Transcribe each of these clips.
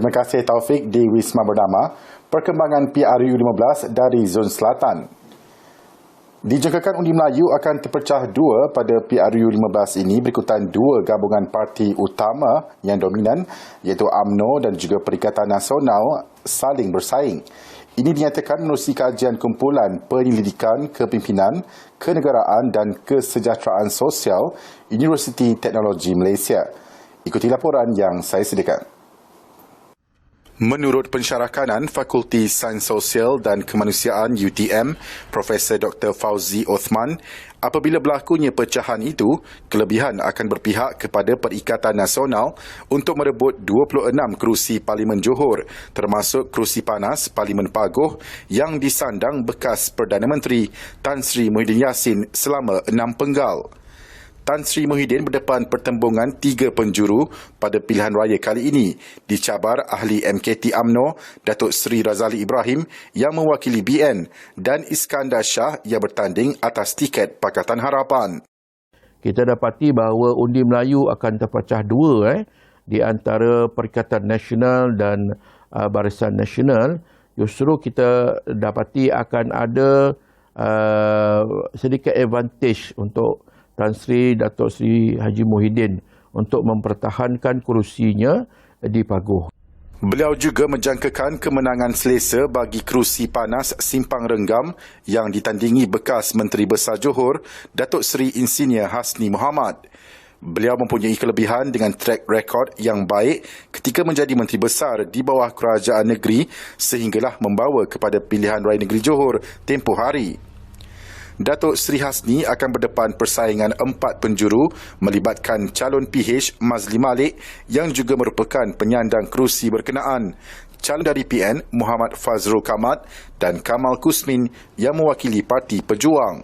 Terima kasih Taufik di Wisma Bernama. Perkembangan PRU15 dari Zon Selatan. Dijangkakan undi Melayu akan terpecah dua pada PRU15 ini berikutan dua gabungan parti utama yang dominan iaitu UMNO dan juga Perikatan Nasional saling bersaing. Ini dinyatakan menerusi kajian kumpulan penyelidikan kepimpinan, kenegaraan dan kesejahteraan sosial Universiti Teknologi Malaysia. Ikuti laporan yang saya sediakan. Menurut pensyarah kanan Fakulti Sains Sosial dan Kemanusiaan UTM, Profesor Dr. Fauzi Othman, apabila berlakunya pecahan itu, kelebihan akan berpihak kepada Perikatan Nasional untuk merebut 26 kerusi Parlimen Johor, termasuk kerusi panas Parlimen Pagoh yang disandang bekas Perdana Menteri Tan Sri Muhyiddin Yassin selama 6 penggal. Tan Sri Muhyiddin berdepan pertembungan 3 penjuru pada pilihan raya kali ini, dicabar ahli MKT UMNO Datuk Seri Razali Ibrahim yang mewakili BN dan Iskandar Shah yang bertanding atas tiket Pakatan Harapan. Kita dapati bahawa undi Melayu akan terpecah dua di antara Perikatan Nasional dan Barisan Nasional. Justru kita dapati akan ada sedikit advantage untuk Tan Sri Datuk Seri Haji Muhyiddin untuk mempertahankan kerusinya di Pagoh. Beliau juga menjangkakan kemenangan selesa bagi kerusi panas Simpang Renggam yang ditandingi bekas Menteri Besar Johor, Datuk Seri Insinyur Hasni Mohamad. Beliau mempunyai kelebihan dengan track record yang baik ketika menjadi Menteri Besar di bawah kerajaan negeri sehinggalah membawa kepada pilihan raya negeri Johor tempoh hari. Datuk Seri Hasni akan berdepan persaingan 4 penjuru melibatkan calon PH Mazli Malik yang juga merupakan penyandang kerusi berkenaan, calon dari PN Muhammad Fazrul Kamat dan Kamal Kusmin yang mewakili Parti Pejuang.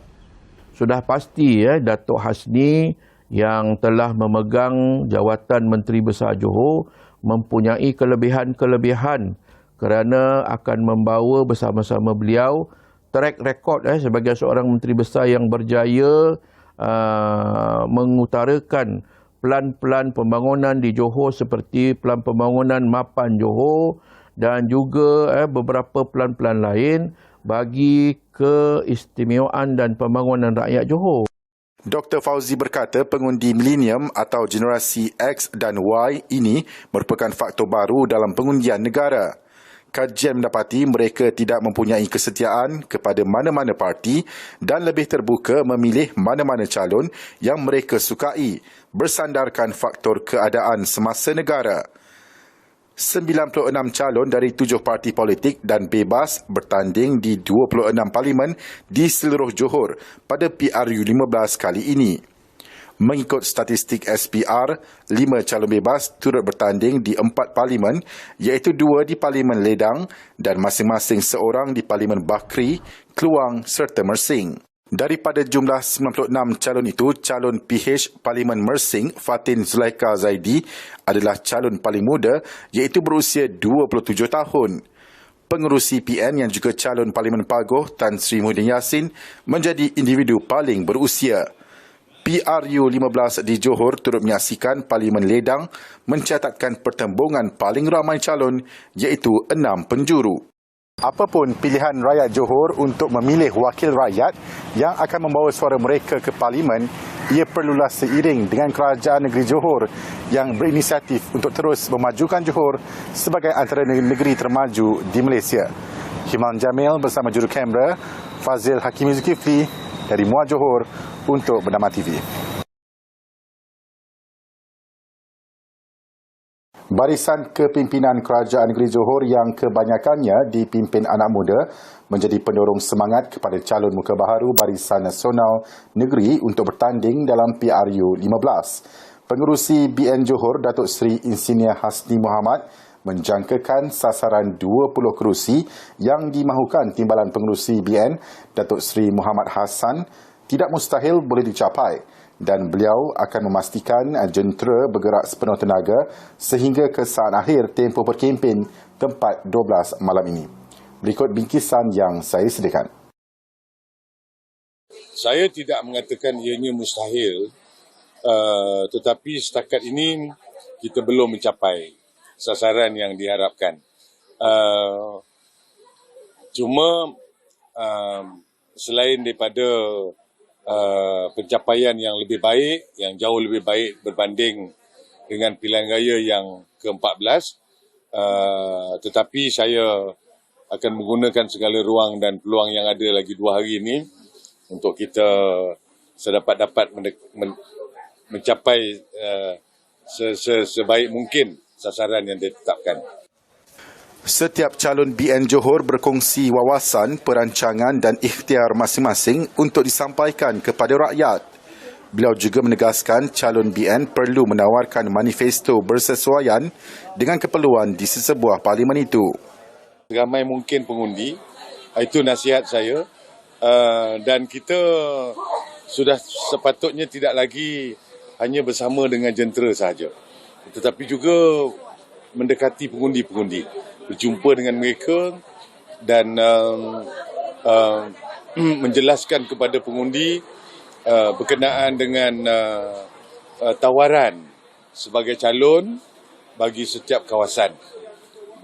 Sudah pasti Datuk Hasni yang telah memegang jawatan Menteri Besar Johor mempunyai kelebihan-kelebihan kerana akan membawa bersama-sama beliau track record sebagai seorang Menteri Besar yang berjaya mengutarakan plan-plan pembangunan di Johor seperti plan pembangunan Mapan Johor dan juga beberapa plan-plan lain bagi keistimewaan dan pembangunan rakyat Johor. Dr. Fauzi berkata pengundi milenium atau generasi X dan Y ini merupakan faktor baru dalam pengundian negara. Kajian mendapati mereka tidak mempunyai kesetiaan kepada mana-mana parti dan lebih terbuka memilih mana-mana calon yang mereka sukai bersandarkan faktor keadaan semasa negara. 96 calon dari 7 parti politik dan bebas bertanding di 26 parlimen di seluruh Johor pada PRU15 kali ini. Mengikut statistik SPR, 5 calon bebas turut bertanding di 4 parlimen iaitu 2 di Parlimen Ledang dan masing-masing seorang di Parlimen Bakri, Kluang serta Mersing. Daripada jumlah 96 calon itu, calon PH Parlimen Mersing, Fatin Zulaika Zaidi adalah calon paling muda iaitu berusia 27 tahun. Pengerusi PN yang juga calon Parlimen Pagoh, Tan Sri Muhyiddin Yassin, menjadi individu paling berusia. PRU15 di Johor turut menyaksikan Parlimen Ledang mencatatkan pertembungan paling ramai calon iaitu 6 penjuru. Apapun pilihan rakyat Johor untuk memilih wakil rakyat yang akan membawa suara mereka ke Parlimen, ia perlulah seiring dengan kerajaan negeri Johor yang berinisiatif untuk terus memajukan Johor sebagai antara negeri termaju di Malaysia. Himan Jamil bersama juru kamera Fazil Hakimi Zulkifli dari Muar Johor untuk Bernama TV. Barisan kepimpinan kerajaan negeri Johor yang kebanyakannya dipimpin anak muda menjadi pendorong semangat kepada calon muka baharu Barisan Nasional Negeri untuk bertanding dalam PRU15. Pengerusi BN Johor Datuk Seri Insinyur Hasni Mohamad menjangkakan sasaran 20 kerusi yang dimahukan timbalan pengerusi BN Datuk Seri Muhammad Hassan tidak mustahil boleh dicapai dan beliau akan memastikan jentera bergerak sepenuh tenaga sehingga ke saat akhir tempoh berkempen tempat 12 malam ini. Berikut bingkisan yang saya sediakan. Saya tidak mengatakan ianya mustahil, tetapi setakat ini kita belum mencapai. sasaran yang diharapkan. Cuma selain daripada pencapaian yang lebih baik, yang jauh lebih baik berbanding dengan pilihan raya yang ke-14, tetapi saya akan menggunakan segala ruang dan peluang yang ada lagi 2 hari ini untuk kita sedapat-dapat mencapai sebaik mungkin sasaran yang ditetapkan. Setiap calon BN Johor berkongsi wawasan, perancangan dan ikhtiar masing-masing untuk disampaikan kepada rakyat. Beliau juga menegaskan calon BN perlu menawarkan manifesto bersesuaian dengan keperluan di sesebuah parlimen itu. Ramai mungkin pengundi, itu nasihat saya, dan kita sudah sepatutnya tidak lagi hanya bersama dengan jentera sahaja, tetapi juga mendekati pengundi-pengundi, berjumpa dengan mereka dan menjelaskan kepada pengundi berkenaan dengan tawaran sebagai calon bagi setiap kawasan.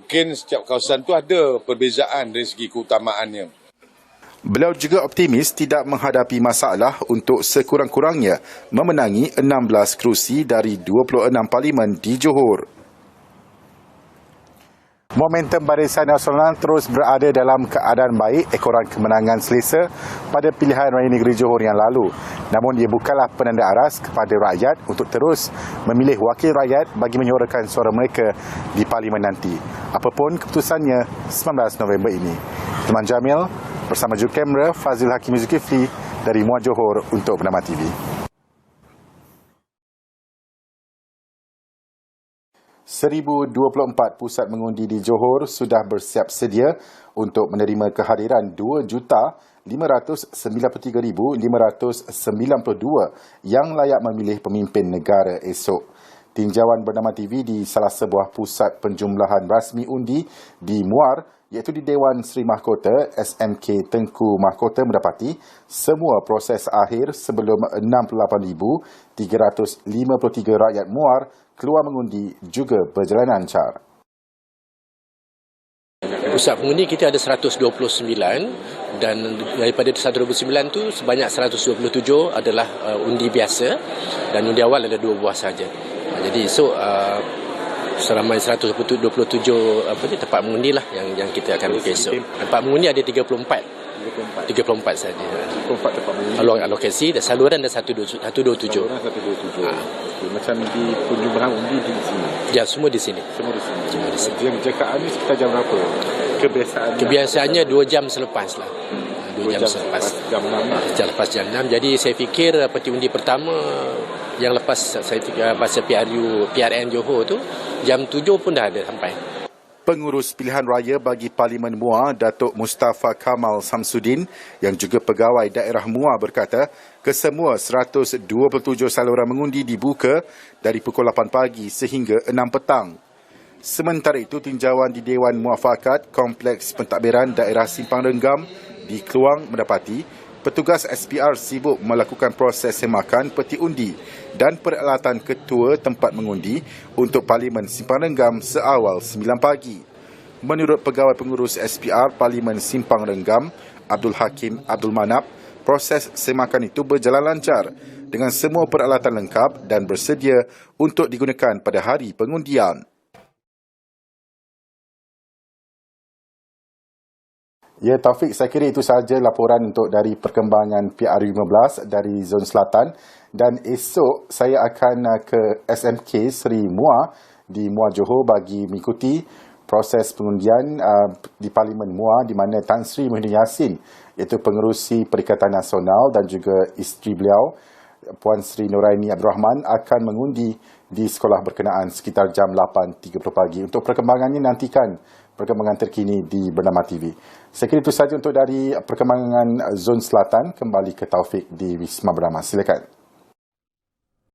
Mungkin setiap kawasan itu ada perbezaan dari segi keutamaannya. Beliau juga optimis tidak menghadapi masalah untuk sekurang-kurangnya memenangi 16 kerusi dari 26 parlimen di Johor. Momentum Barisan Nasional terus berada dalam keadaan baik ekoran kemenangan selesa pada pilihan raya negeri Johor yang lalu. Namun ia bukanlah penanda aras kepada rakyat untuk terus memilih wakil rakyat bagi menyuarakan suara mereka di parlimen nanti. Apapun keputusannya 19 November ini. Tuan Jamil bersama jurukamera Fazil Hakim Zulkifli dari Muar Johor untuk Bernama TV. ...1,024 pusat mengundi di Johor sudah bersiap sedia untuk menerima kehadiran 2,593,592 yang layak memilih pemimpin negara esok. Tinjauan Bernama TV di salah sebuah pusat penjumlahan rasmi undi di Muar, iaitu di Dewan Seri Mahkota SMK Tengku Mahkota mendapati semua proses akhir sebelum 68,353 rakyat Muar keluar mengundi juga berjalan lancar. Pusat pengundi kita ada 129 dan daripada 129 tu sebanyak 127 adalah undi biasa dan undi awal ada 2 buah saja. Jadi esok seramai 127 tempat mengundi lah yang kita akan buka esok. Tempat mengundi ada 34 saja. 34 tempat mengundi. Alokasi dan saluran ada 127. Saluran 127. Macam di penjumlahan undi di sini. Ya, semua di sini. Semua di sini. Semua di sini. Jam jakaan ni sekitar jam berapa? Kebiasaannya 2 jam selepas lah. 2 jam selepas. Jam 6. Lepas jam 6. Jadi saya fikir peti undi pertama yang lepas saya fikir masa PRN Johor tu jam 7 pun dah ada sampai. Pengurus pilihan raya bagi Parlimen Muar, Datuk Mustafa Kamal Samsudin yang juga pegawai daerah Muar berkata, kesemua 127 saluran mengundi dibuka dari pukul 8 pagi sehingga 6 petang. Sementara itu, tinjauan di Dewan Muafakat Kompleks Pentadbiran Daerah Simpang Renggam di Kluang mendapati petugas SPR sibuk melakukan proses semakan peti undi dan peralatan ketua tempat mengundi untuk Parlimen Simpang Renggam seawal 9 pagi. Menurut pegawai pengurus SPR Parlimen Simpang Renggam, Abdul Hakim Abdul Manap, proses semakan itu berjalan lancar dengan semua peralatan lengkap dan bersedia untuk digunakan pada hari pengundian. Ya, Taufik, saya kira itu sahaja laporan untuk dari perkembangan PRU15 dari Zon Selatan. Dan esok saya akan ke SMK Seri Muar di Muar Johor bagi mengikuti proses pengundian di Parlimen Muar di mana Tan Sri Muhyiddin Yassin, iaitu pengerusi Perikatan Nasional dan juga isteri beliau, Puan Sri Nuraini Abdul Rahman akan mengundi di sekolah berkenaan sekitar jam 8.30 pagi. Untuk perkembangannya nantikan perkembangan terkini di Bernama TV. Saya kira itu sahaja untuk dari perkembangan Zon Selatan. Kembali ke Taufik di Wisma Bernama. Silakan.